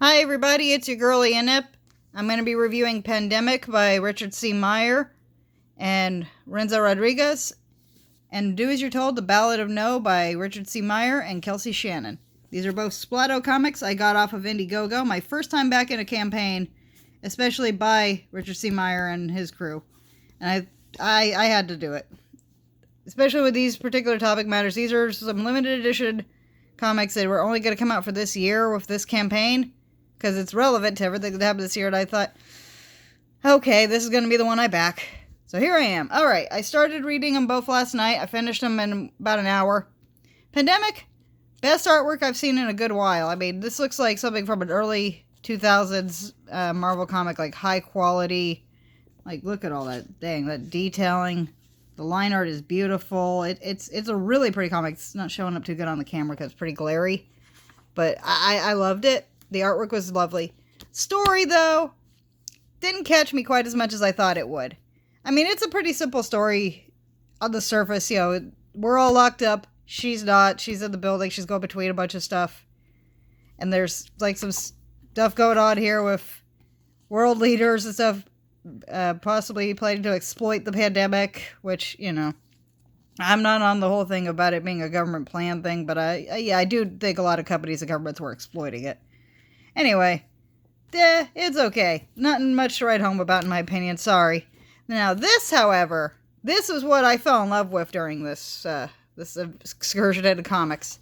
Hi everybody, it's your girlie Ynnep. I'm going to be reviewing Pandemic by Richard C. Meyer and Renzo Rodriguez, and Do As You're Told, The Ballad of No by Richard C. Meyer and Kelsey Shannon. These are both Splatto comics I got off of Indiegogo, my first time back in a campaign, especially by Richard C. Meyer and his crew. And I had to do it. Especially with these particular topic matters. These are some limited edition comics that were only going to come out for this year with this campaign, because it's relevant to everything that happened this year, and I thought, okay, this is going to be the one I back. So here I am. Alright, I started reading them both last night. I finished them in about an hour. Pandemic, best artwork I've seen in a good while. I mean, this looks like something from an early 2000s Marvel comic, like high quality. Like, look at all that, dang, that detailing. The line art is beautiful. It's a really pretty comic. It's not showing up too good on the camera because it's pretty glary. But I loved it. The artwork was lovely. Story, though, didn't catch me quite as much as I thought it would. I mean, it's a pretty simple story on the surface. You know, we're all locked up. She's not. She's in the building. She's going between a bunch of stuff. And there's, like, some stuff going on here with world leaders and stuff possibly planning to exploit the pandemic, which, you know, I'm not on the whole thing about it being a government plan thing, but I do think a lot of companies and governments were exploiting it. Anyway, it's okay. Nothing much to write home about, in my opinion. Sorry. Now, this, however, this is what I fell in love with during this excursion into comics.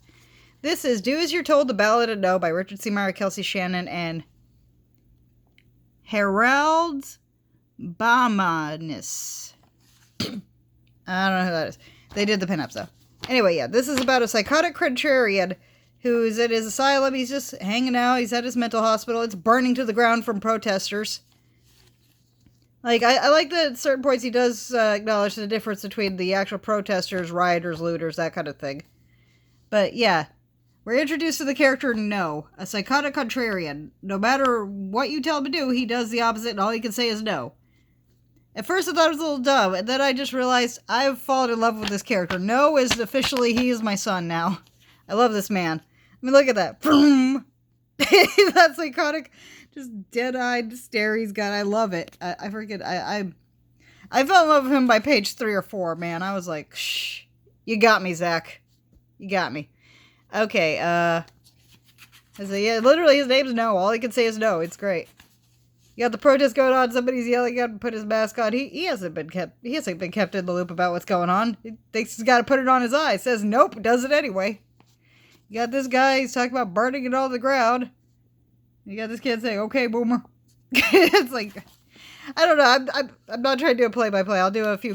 This is Do As You're Told, The Ballad of No by Richard C. Meyer, Kelsey Shannon, and Harold Bamanis. I don't know who that is. They did the pinups, though. Anyway, yeah, this is about a psychotic contrarian who's at his asylum. He's just hanging out. He's at his mental hospital. It's burning to the ground from protesters. Like, I like that at certain points he does acknowledge the difference between the actual protesters, rioters, looters, that kind of thing. But, yeah. We're introduced to the character No, a psychotic contrarian. No matter what you tell him to do, he does the opposite, and all he can say is no. At first I thought it was a little dumb, and then I just realized I've fallen in love with this character. No is officially, he is my son now. I love this man. I mean, look at that. Boom! That psychotic, just dead-eyed stare he's got. I love it. I forget. I fell in love with him by page 3 or 4, man. I was like, shh. You got me, Zach. You got me. Okay, yeah, literally his name's No. All he can say is no. It's great. You got the protest going on. Somebody's yelling at him, put his mask on. He hasn't been kept in the loop about what's going on. He thinks he's got to put it on his eye. Says nope, does it anyway. You got this guy, he's talking about burning it all to the ground. You got this kid saying, okay, boomer. It's like, I don't know. I'm not trying to do a play-by-play. I'll do a few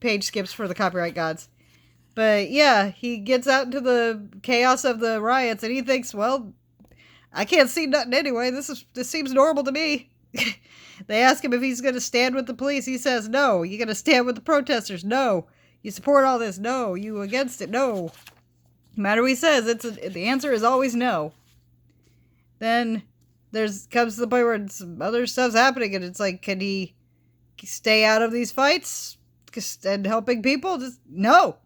page skips for the copyright gods. But yeah, he gets out into the chaos of the riots and he thinks, well, I can't see nothing anyway. This seems normal to me. They ask him if he's going to stand with the police. He says, no. You going to stand with the protesters? No. You support all this? No. You against it? No. No matter what he says, the answer is always no. Then comes to the point where some other stuff's happening, and it's like, can he stay out of these fights and helping people? Just no.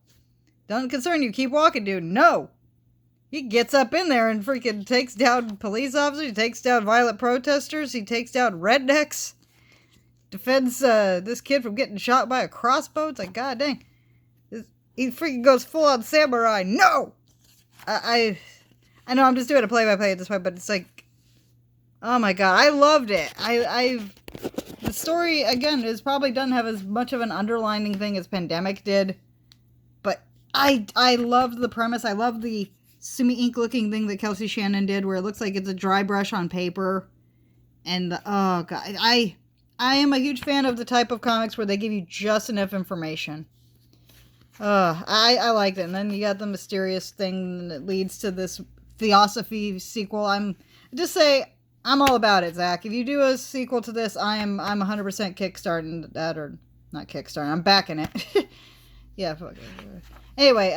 Doesn't concern you. Keep walking, dude. No. He gets up in there and freaking takes down police officers. He takes down violent protesters. He takes down rednecks. Defends this kid from getting shot by a crossbow. It's like, god dang. He freaking goes full on samurai. No! I know I'm just doing a play-by-play at this point, but it's like, oh my god, I loved it. The story, again, probably doesn't have as much of an underlining thing as Pandemic did, but I loved the premise. I love the semi-ink looking thing that Kelsey Shannon did, where it looks like it's a dry brush on paper, and oh god, I am a huge fan of the type of comics where they give you just enough information. I liked it. And then you got the mysterious thing that leads to this Theosophy sequel. I'm all about it, Zach. If you do a sequel to this, I'm 100% kickstarting that, or not kickstarting. I'm backing it. Yeah. Anyway,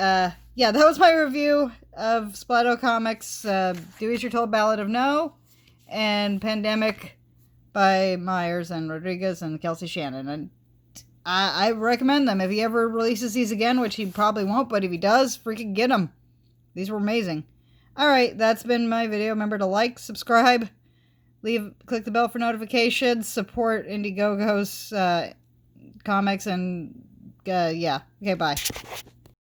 yeah, that was my review of Splatto Comics. Do As You're Told, Ballad of No, and Pandemic by Myers and Rodriguez and Kelsey Shannon. And I recommend them. If he ever releases these again, which he probably won't, but if he does, freaking get them. These were amazing. Alright, that's been my video. Remember to like, subscribe, Click the bell for notifications. Support Indiegogo's comics, and yeah. Okay, bye.